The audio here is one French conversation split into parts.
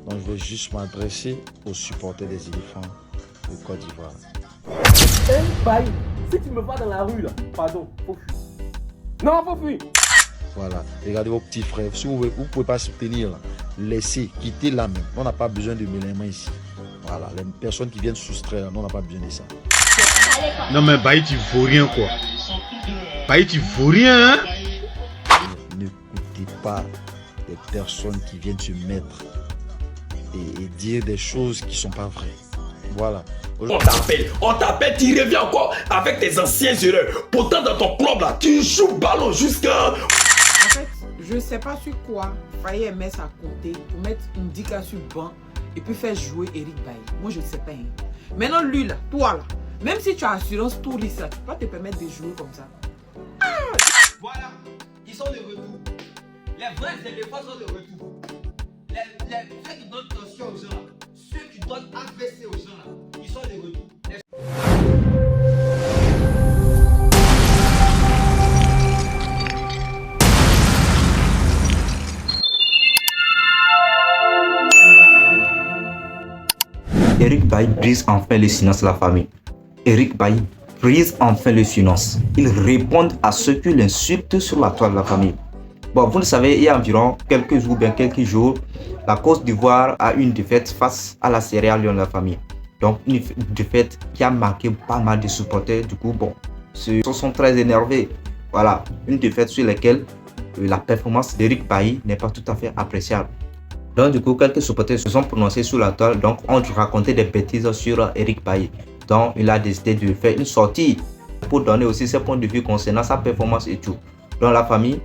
Donc je vais juste m'adresser aux supporters des éléphants de Côte d'Ivoire. Baï, si tu me vois dans la rue là, pardon, faut fuir. Non, faut fuir. Voilà, regardez vos petits frères. Si vous ne pouvez pas soutenir, laissez, quittez là même. On n'a pas besoin de mêlement ici. Voilà, les personnes qui viennent soustraire, on n'a pas besoin de ça. Non mais Baï, tu vaux rien quoi. Baï, tu vaux rien hein. N'écoutez pas les personnes qui viennent se mettre et dire des choses qui ne sont pas vraies. Voilà. On t'appelle, tu reviens encore avec tes anciennes erreurs. Pourtant dans ton club là, tu joues ballon jusqu'à... En fait, je sais pas sur quoi Faye mettre à côté pour mettre une Ndika sur le banc et puis faire jouer Eric Bailly. Moi je ne sais pas. Hein. Maintenant lui là, toi là, même si tu as assurance tout risque là, tu peux pas te permettre de jouer comme ça. Voilà, ils sont de retour. Les vrais éléphants sont de retour. Ceux qui donnent tension aux gens là, ceux qui donnent AVC aux gens là, ils sont de retour. Eric Bailly brise enfin le silence de la famille. Eric Bailly brise enfin le silence. Ils répondent à ceux qui l'insultent sur la toile de la famille. Bon, vous le savez, il y a environ quelques jours, la Côte d'Ivoire a eu une défaite face à la Sierra Leone de la famille. Donc, une défaite qui a marqué pas mal de supporters. Du coup, bon, ceux sont très énervés. Voilà, une défaite sur laquelle la performance d'Eric Bailly n'est pas tout à fait appréciable. Donc, du coup, quelques supporters se sont prononcés sur la toile. Donc, ont raconté des bêtises sur Eric Bailly. Donc, il a décidé de faire une sortie pour donner aussi ses points de vue concernant sa performance et tout. Dans la famille,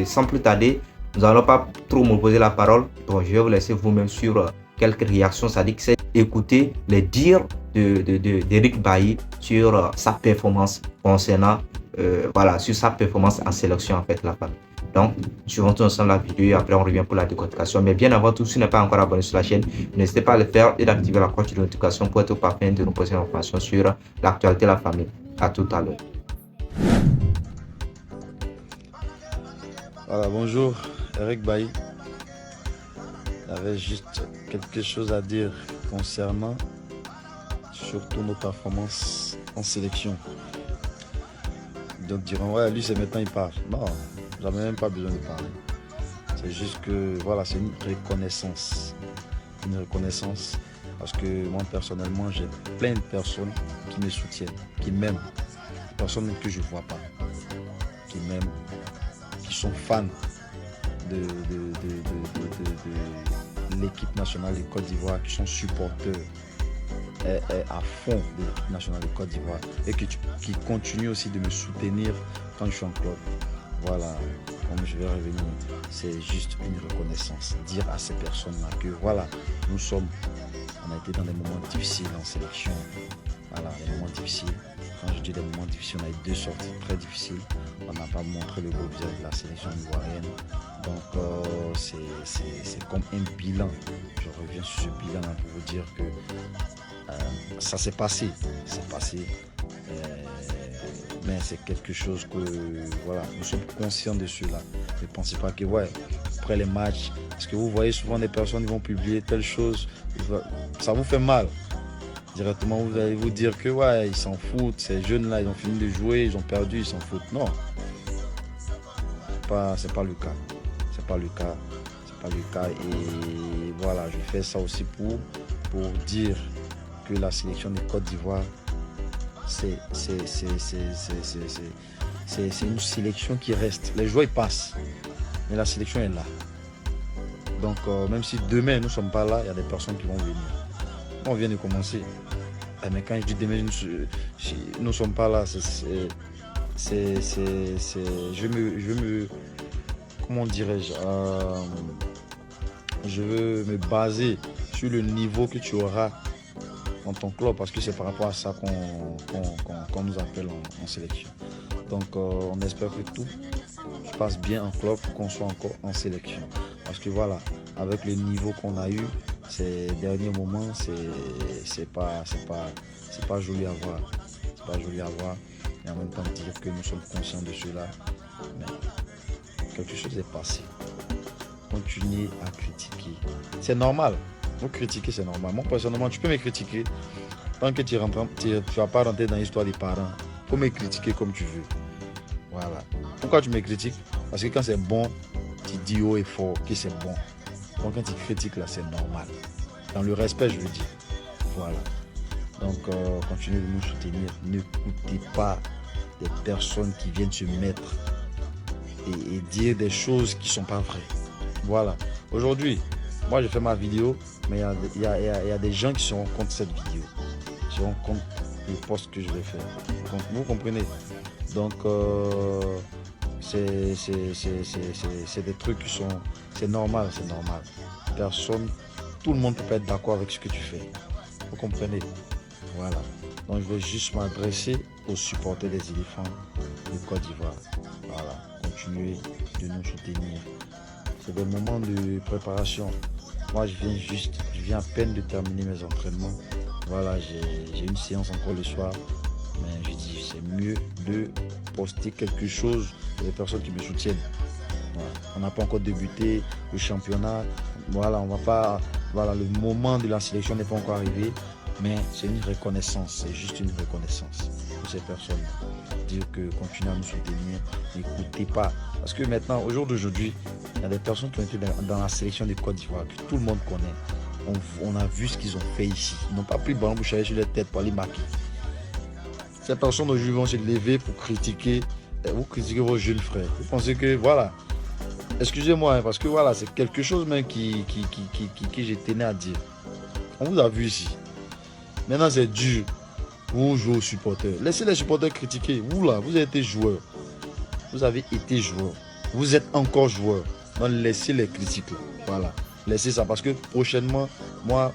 sans plus tarder, nous n'allons pas trop m'opposer la parole. Donc, je vais vous laisser vous-même sur quelques réactions. C'est-à-dire que c'est écouter les dires d'Eric Bailly sur sa performance concernant, voilà, sur sa performance en sélection en fait, la famille. Donc, suivons tout ensemble la vidéo et après on revient pour la décortication. Mais bien avant tout, si vous n'êtes pas encore abonné sur la chaîne, n'hésitez pas à le faire et d'activer la cloche de notification pour être au parfum de nos prochaines informations sur l'actualité de la famille. À tout à l'heure. Voilà, bonjour, Eric Bailly. J'avais juste quelque chose à dire concernant surtout nos performances en sélection. Donc diront, ouais, lui c'est maintenant il parle. Non, j'avais même pas besoin de parler. C'est juste que voilà, c'est une reconnaissance. Une reconnaissance parce que moi personnellement j'ai plein de personnes qui me soutiennent, qui m'aiment. Des personnes que je ne vois pas, qui m'aiment, qui sont fans de l'équipe nationale de Côte d'Ivoire, qui sont supporters à fond de l'équipe nationale de Côte d'Ivoire et qui continuent aussi de me soutenir quand je suis en club. Voilà, comme je vais revenir, c'est juste une reconnaissance. Dire à ces personnes-là que voilà, on a été dans des moments difficiles en sélection. Voilà, des moments difficiles. Quand je dis des moments difficiles, on a eu 2 sorties très difficiles. On n'a pas montré le beau visage de la sélection ivoirienne. Donc c'est comme un bilan. Je reviens sur ce bilan pour vous dire que ça s'est passé. C'est passé. Mais c'est quelque chose que voilà, nous sommes conscients de cela. Ne pensez pas que ouais, après les matchs, parce que vous voyez souvent des personnes qui vont publier telle chose, ça vous fait mal. Directement vous allez vous dire que ouais, ils s'en foutent, ces jeunes là ils ont fini de jouer, ils ont perdu, ils s'en foutent. Non, c'est pas le cas. C'est pas le cas et voilà, je fais ça aussi pour dire que la sélection de Côte d'Ivoire c'est une sélection qui reste. Les joueurs ils passent, mais la sélection est là. Donc même si demain nous ne sommes pas là, il y a des personnes qui vont venir. On vient de commencer. Mais quand je dis demain, nous ne sommes pas là. Comment dirais-je, je veux me baser sur le niveau que tu auras dans ton club, parce que c'est par rapport à ça qu'on nous appelle en sélection. Donc on espère que tout se passe bien en club pour qu'on soit encore en sélection. Parce que voilà, avec le niveau qu'on a eu ces derniers moments, c'est pas joli à voir. C'est pas joli à voir. Et en même temps dire que nous sommes conscients de cela. Mais quelque chose est passé. Continuez à critiquer. C'est normal. Donc critiquer, c'est normal. Moi, personnellement, tu peux me critiquer. Tant que tu ne vas pas rentrer dans l'histoire des parents, tu peux me critiquer comme tu veux. Voilà. Pourquoi tu me critiques? Parce que quand c'est bon, tu dis haut et fort que c'est bon. Donc quand tu critiques, là, c'est normal. Dans le respect, je veux dire. Voilà. Donc, continuez de nous soutenir. N'écoutez pas des personnes qui viennent se mettre et dire des choses qui ne sont pas vraies. Voilà. Aujourd'hui, moi, j'ai fait ma vidéo, mais il y a des gens qui seront contre cette vidéo. Qui seront contre le post que je vais faire. Donc, vous comprenez? Donc, c'est des trucs qui sont... C'est normal, c'est normal. Personne, tout le monde ne peut pas être d'accord avec ce que tu fais. Vous comprenez? Voilà. Donc, je vais juste m'adresser aux supporters des éléphants de Côte d'Ivoire. Voilà. Continuez de nous soutenir. C'est des moments de préparation. Moi, je viens à peine de terminer mes entraînements. Voilà, j'ai une séance encore le soir. Mais je dis, c'est mieux de poster quelque chose pour les personnes qui me soutiennent. Voilà. On n'a pas encore débuté le championnat. Voilà, on va pas. Voilà, le moment de la sélection n'est pas encore arrivé. Mais c'est une reconnaissance, c'est juste une reconnaissance pour ces personnes. Dire que continuez à nous soutenir, n'écoutez pas. Parce que maintenant, au jour d'aujourd'hui, il y a des personnes qui ont été dans la sélection de Côte d'Ivoire, que tout le monde connaît. On a vu ce qu'ils ont fait ici. Ils n'ont pas pris le ballon bouché sur leur tête pour aller marquer. Ces personnes aujourd'hui vont se lever pour critiquer, vous critiquez vos jeunes frères. Vous pensez que, voilà, excusez-moi, parce que voilà, c'est quelque chose même que je tenais à dire. On vous a vu ici. Maintenant, c'est dur. Vous jouez aux supporters. Laissez les supporters critiquer. Vous là, vous avez été joueur. Vous avez été joueur. Vous êtes encore joueur. Donc, laissez les critiques là. Voilà. Laissez ça. Parce que prochainement, moi,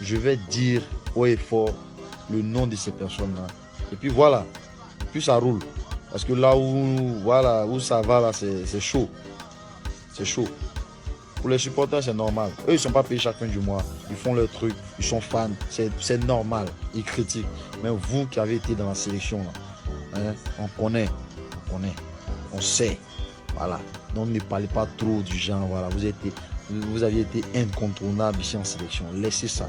je vais dire haut et fort le nom de ces personnes-là. Et puis voilà. Puis ça roule. Parce que là où ça va, là, c'est chaud. C'est chaud. Pour les supporters, c'est normal. Eux, ils ne sont pas payés chaque fin du mois. Ils font leur truc. Ils sont fans. C'est normal. Ils critiquent. Mais vous qui avez été dans la sélection, là, hein, on connaît. On sait. Voilà. Donc ne parlez pas trop du genre. Voilà. Vous aviez été incontournable ici en sélection. Laissez ça.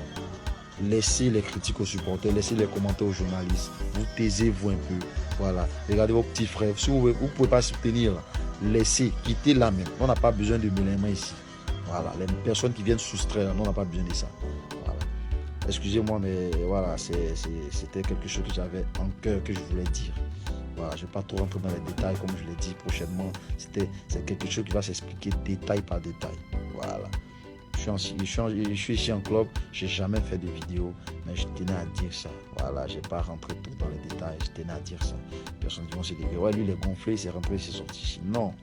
Laissez les critiques aux supporters. Laissez les commentaires aux journalistes. Vous taisez-vous un peu. Voilà. Regardez vos petits frères. Si vous ne pouvez pas soutenir, laissez. Quittez la même. On n'a pas besoin de mêler les mains ici. Voilà, les personnes qui viennent soustraire, on n'a pas besoin de ça. Voilà. Excusez-moi, mais voilà, c'était quelque chose que j'avais en cœur, que je voulais dire. Voilà, je ne vais pas trop rentrer dans les détails, comme je l'ai dit prochainement. C'est quelque chose qui va s'expliquer détail par détail. Voilà. Je suis ici en club, je n'ai jamais fait de vidéo, mais je tenais à dire ça. Voilà, je n'ai pas rentré tout dans les détails, je tenais à dire ça. Les personnes qui vont se dire, ouais, lui, il est gonflé, il s'est rentré, il s'est sorti ici. Non.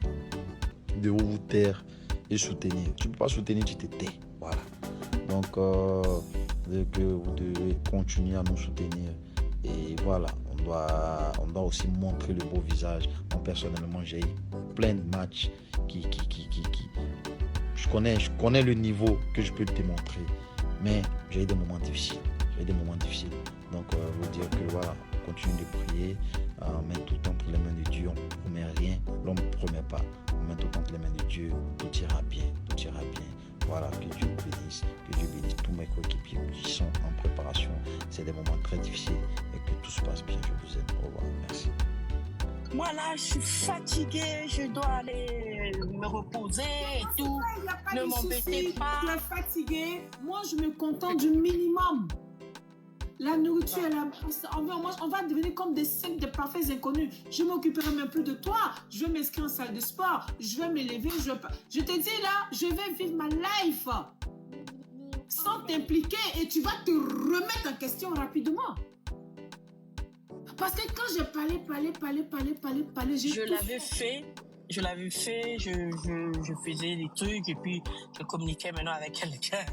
De vous taire et soutenir. Tu ne peux pas soutenir, tu te tais. Voilà. Donc, que vous devez continuer à nous soutenir. Et voilà, on doit aussi montrer le beau visage. Moi, personnellement, j'ai eu plein de matchs je connais le niveau que je peux te montrer. Mais j'ai eu des moments difficiles. Donc, vous dire que voilà, on continue de prier. On met tout entre les mains de Dieu. On ne promet rien. L'homme ne promet pas. On met tout entre les mains de Dieu. Tout ira bien. Voilà, que Dieu bénisse tous mes coéquipiers qui sont en préparation. C'est des moments très difficiles et que tout se passe bien. Je vous aime. Au revoir. Merci. Moi là, je suis fatiguée, je dois aller me reposer et tout. Ne m'embêtez pas. Tu es fatiguée. Moi, je me contente du minimum. La nourriture, on va devenir comme des parfaits inconnus. Je ne m'occuperai même plus de toi. Je vais m'inscrire en salle de sport. Je vais me lever. Je te dis là, je vais vivre ma life sans t'impliquer et tu vas te remettre en question rapidement. Parce que quand j'ai parlé, je l'avais fait, je faisais des trucs et puis je communiquais maintenant avec quelqu'un.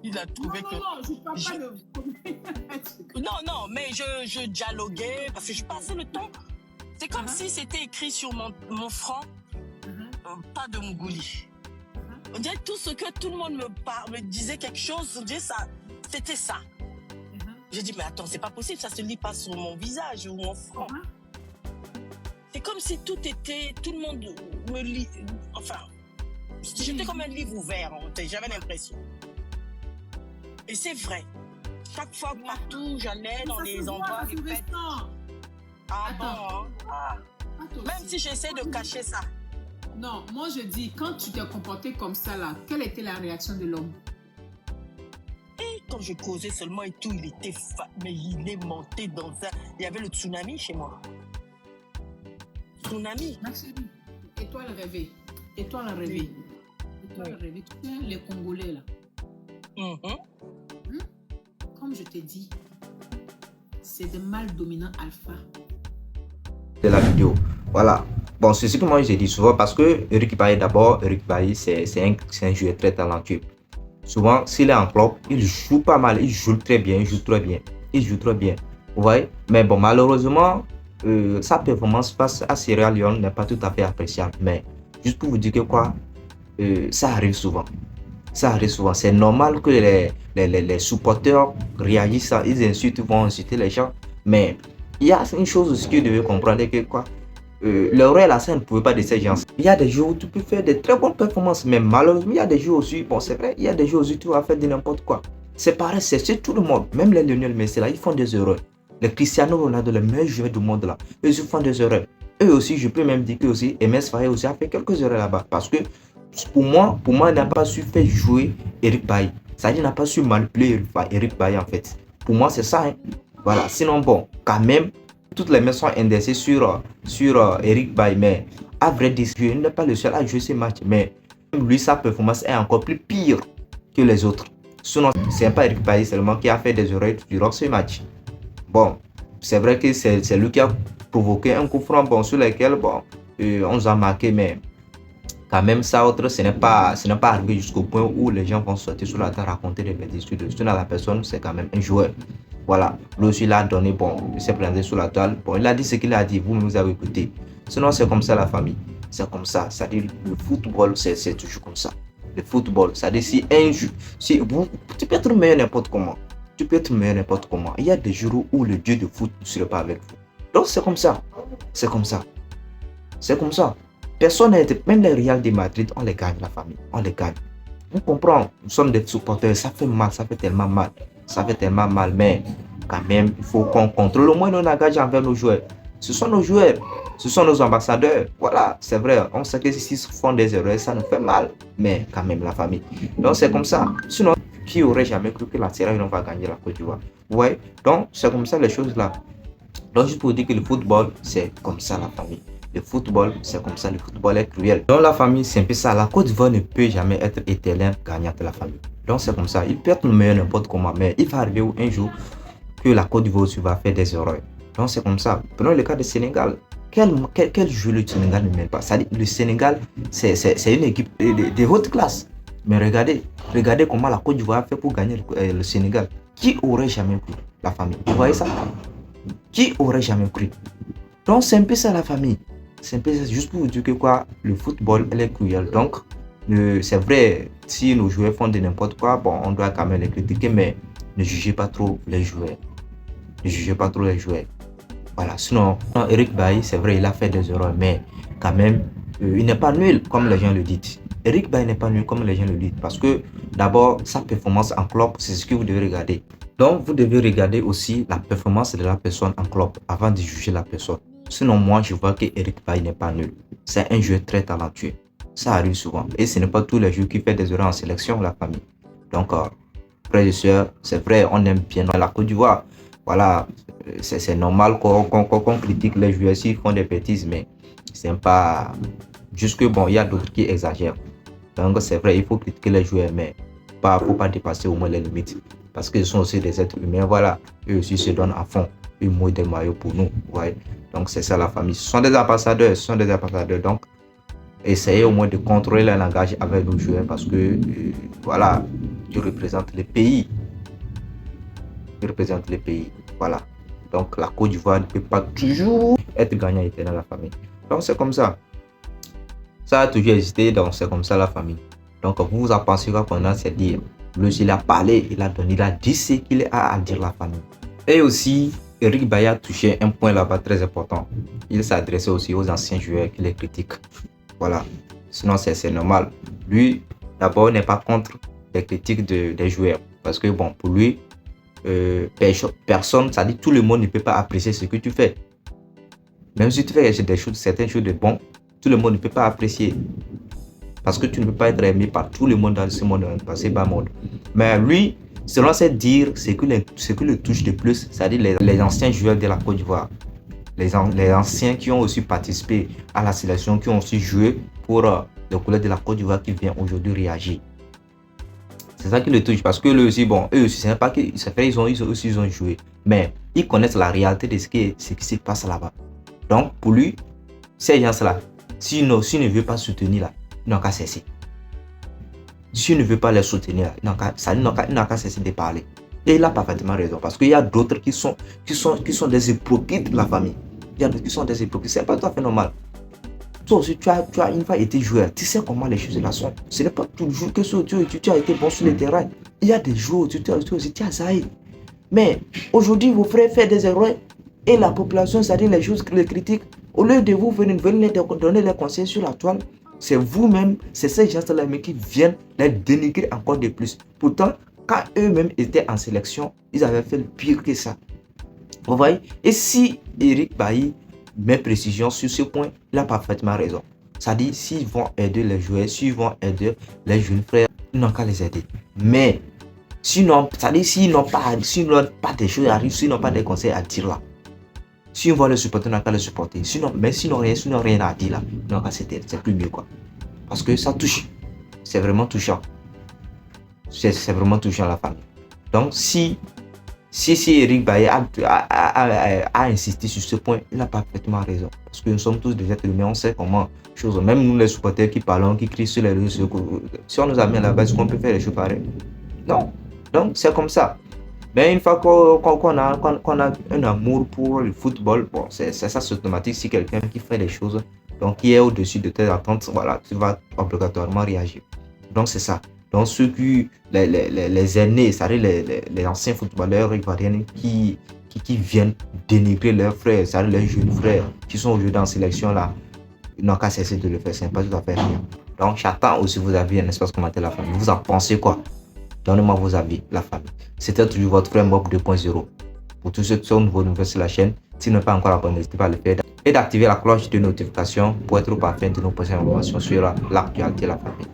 Il a trouvé que... Non, je parle pas de... Non, mais je dialoguais parce que je passais le temps. C'est comme si c'était écrit sur mon front, pas de Mougouli. On dirait tout ce que tout le monde me disait quelque chose, on dirait ça, c'était ça. J'ai dit, mais attends, c'est pas possible, ça se lit pas sur mon visage ou mon front. C'est comme si tout le monde me lit, enfin, j'étais comme un livre ouvert, j'avais l'impression. Et c'est vrai. Chaque fois, partout, j'allais dans les endroits, les fêtes. Ah bon, hein? Ah. Même si j'essaie de cacher ça. Non, moi je dis, quand tu t'es comporté comme ça là, quelle était la réaction de l'homme? Et quand je causais seulement et tout, il était mais il est monté dans un... Il y avait le tsunami chez moi. Tsunami. Maxime, et toi le réveil? Et toi le réveil? Et toi le réveil? Tu sais, les Congolais là. Comme je t'ai dit, c'est des mâles dominants alpha. De la vidéo. Voilà. Bon, c'est ce que moi j'ai dit souvent parce que Eric Bailly, d'abord, Eric Bailly, c'est un joueur très talentueux. Souvent, s'il est en club, il joue pas mal, il joue très bien, il joue très bien. Vous voyez? Mais bon, malheureusement, sa performance face à Sierra Leone n'est pas tout à fait appréciable. Mais juste pour vous dire que quoi, ça arrive souvent. C'est normal que les supporters réagissent, ils insultent, vont insulter les gens. Mais il y a une chose aussi que vous devez comprendre, que quoi, le rôle là, ça ne pouvait pas de ces gens. Il y a des jours où tu peux faire de très bonnes performances, mais malheureusement, il y a des jours aussi, bon c'est vrai, il y a des jours aussi tu vas faire de n'importe quoi. C'est pareil, c'est tout le monde, même les Lionel Messi là, ils font des erreurs. Les Cristiano Ronaldo, les meilleurs joueurs du monde là, eux ils font des erreurs. Eux aussi, je peux même dire que aussi, MS Faye aussi a fait quelques erreurs là-bas. Parce que pour moi, il n'a pas su faire jouer Eric Bailly. C'est-à-dire qu'il n'a pas su manipuler Eric Bailly en fait. Pour moi, c'est ça. Hein. Voilà, sinon bon, quand même, toutes les mains sont indexées sur Eric Bailly. Mais à vrai dire, il n'est pas le seul à jouer ces matchs. Mais lui, sa performance est encore plus pire que les autres. Sinon, c'est pas Eric Bailly seulement qui a fait des erreurs durant ce match. Bon, c'est vrai que c'est lui qui a provoqué un coup franc bon, sur lequel bon, on nous a marqué, mais quand même ça autre, ce n'est pas arrivé jusqu'au point où les gens vont sortir sur la terre raconter des bêtises. Sinon la personne, c'est quand même un joueur. Voilà, lui aussi il a donné, bon, il s'est présenté sur la toile, bon, il a dit ce qu'il a dit, vous avez écouté. Sinon c'est comme ça la famille, c'est comme ça, c'est-à-dire le football, c'est toujours comme ça. Le football, c'est-à-dire si un jeu, si vous, tu peux être meilleur n'importe comment. Il y a des jours où le dieu de foot ne serait pas avec vous. Donc c'est comme ça. Personne n'a été, même les Real de Madrid, on les gagne la famille, on les gagne. On comprend, nous sommes des supporters, ça fait mal, ça fait tellement mal, mais quand même, il faut qu'on contrôle au moins nos engagements envers nos joueurs. Ce sont nos joueurs, ce sont nos ambassadeurs. Voilà, c'est vrai, on sait que s'ils font des erreurs, ça nous fait mal, mais quand même la famille. Donc c'est comme ça. Sinon, qui aurait jamais cru que la Sierra Leone va gagner la Côte d'Ivoire? Ouais, donc c'est comme ça les choses là. Donc juste pour dire que le football, c'est comme ça la famille. Le football, c'est comme ça, le football est cruel. Donc la famille, c'est un peu ça. La Côte d'Ivoire ne peut jamais être éternelle gagnante de la famille. Donc c'est comme ça. Il peut être le meilleur n'importe comment, mais il va arriver un jour que la Côte d'Ivoire aussi va faire des erreurs. Donc c'est comme ça. Prenons le cas du Sénégal. Quel jeu le Sénégal ne mène pas? C'est-à-dire le Sénégal, c'est une équipe de haute classe. Mais regardez comment la Côte d'Ivoire a fait pour gagner le Sénégal. Qui aurait jamais cru? La famille. Vous voyez ça? Qui aurait jamais cru? Donc c'est un peu ça la famille. C'est un peu ça, juste pour vous dire que quoi, le football elle est cruel. Donc c'est vrai, si nos joueurs font de n'importe quoi, bon, on doit quand même les critiquer, mais ne jugez pas trop les joueurs. Voilà, sinon, Eric Bailly, c'est vrai, il a fait des erreurs, mais quand même, il n'est pas nul, comme les gens le disent. Eric Bailly n'est pas nul, comme les gens le disent, parce que d'abord, sa performance en club, c'est ce que vous devez regarder. Donc, vous devez regarder aussi la performance de la personne en club avant de juger la personne. Sinon, moi, je vois que Eric Bailly n'est pas nul. C'est un joueur très talentueux. Ça arrive souvent. Et ce n'est pas tous les joueurs qui font des erreurs en sélection, la famille. Donc, frères et sœurs, c'est vrai, on aime bien la Côte d'Ivoire. Voilà, c'est normal qu'on critique les joueurs s'ils font des bêtises, mais c'est pas... Jusque bon, il y a d'autres qui exagèrent. Donc, c'est vrai, il faut critiquer les joueurs, mais il ne faut pas dépasser au moins les limites. Parce qu'ils sont aussi des êtres humains, voilà. Eux aussi se donnent à fond. Ils mouillent des maillots pour nous, ouais. Donc, c'est ça la famille. Ce sont des ambassadeurs, Donc, essayez au moins de contrôler le langage avec nos joueurs parce que, voilà, tu représentes le pays. Voilà. Donc, la Côte d'Ivoire ne peut pas toujours être gagnant éternel la famille. Donc, c'est comme ça. Ça a toujours existé, donc c'est comme ça la famille. Donc, vous en pensez quoi pendant c'est dire. Lui, il a parlé, il a dit ce qu'il a à dire la famille. Et aussi, Eric Bailly a touché un point là-bas très important. Il s'adressait aussi aux anciens joueurs qui les critiquent. Voilà. Sinon, c'est normal. Lui, d'abord, n'est pas contre les critiques des joueurs. Parce que bon, pour lui, personne, ça dit tout le monde ne peut pas apprécier ce que tu fais. Même si tu fais certaines choses de bon, tout le monde ne peut pas apprécier. Parce que tu ne peux pas être aimé par tout le monde dans ce monde, dans ce bas monde. Mais lui, selon ses dires, ce que le touche de plus, c'est-à-dire les anciens joueurs de la Côte d'Ivoire. Les anciens qui ont aussi participé à la sélection, qui ont aussi joué pour les couleurs de la Côte d'Ivoire qui vient aujourd'hui réagir. C'est ça qui le touche, parce que eux aussi, c'est pas qu'ils ils ont joué, mais ils connaissent la réalité de ce qui se passe là-bas. Donc pour lui, ces gens-là, s'ils ne veulent pas soutenir là, ils n'ont qu'à cesser. S'ils ne veulent pas les soutenir là, ils n'ont qu'à cesser de parler. Et il a parfaitement raison, parce qu'il y a d'autres qui sont des hypocrites de la famille. Il y a d'autres qui sont des hypocrites, c'est pas tout à fait normal. Toi aussi, tu as une fois été joueur, tu sais comment les choses là sont. Ce n'est pas toujours que tu as été bon sur le terrain. Il y a des jours où tu as zaï. Mais aujourd'hui, vos frères font des erreurs et la population, c'est-à-dire les choses, les critiques, au lieu de vous venir donner les conseils sur la toile, c'est vous-même, c'est ces gens-là qui viennent les dénigrer encore de plus. Pourtant, quand eux-mêmes étaient en sélection, ils avaient fait le pire que ça. Vous voyez? Et si Eric Bailly met précision sur ce point, il a parfaitement raison. C'est-à-dire, s'ils vont aider les joueurs, s'ils vont aider les jeunes frères, ils n'ont qu'à les aider. Mais, sinon, c'est-à-dire, s'ils n'ont pas des choses à dire, s'ils n'ont pas des conseils à dire là, si on va les supporter, on n'a qu'à les supporter. Sinon rien à dire là, non, c'est plus mieux quoi. Parce que ça touche. C'est vraiment touchant. C'est vraiment touchant la famille. Donc si Eric Bailly a insisté sur ce point, il a parfaitement raison. Parce que nous sommes tous des êtres humains, on sait comment chose. Même nous les supporters qui parlons, qui crient sur les réseaux, si on nous a mis à la base, qu'on peut faire les choses pareilles. Non. Donc c'est comme ça. Mais une fois qu'on a un amour pour le football, bon, c'est ça, c'est automatique. Si quelqu'un qui fait les choses, donc qui est au-dessus de tes attentes, voilà, tu vas obligatoirement réagir. Donc c'est ça. Donc ceux qui, les aînés, c'est-à-dire les anciens footballeurs ivoiriens qui viennent dénigrer leurs frères, c'est-à-dire les jeunes frères qui sont aujourd'hui dans la sélection là, ils n'ont qu'à cesser de le faire, c'est pas tout à fait rien. Donc j'attends aussi vos avis, un espace commentaire la famille. Vous en pensez quoi? Donnez-moi vos avis, la famille. C'était toujours votre frère Mob 2.0. Pour tous ceux qui sont nouveaux sur la chaîne, s'ils n'ont pas encore abonné, n'hésitez pas à le faire et d'activer la cloche de notification pour être au parfum de nos prochaines informations sur l'actualité de la famille.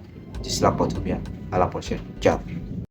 D'ici là, portez-vous bien. À la prochaine. Ciao.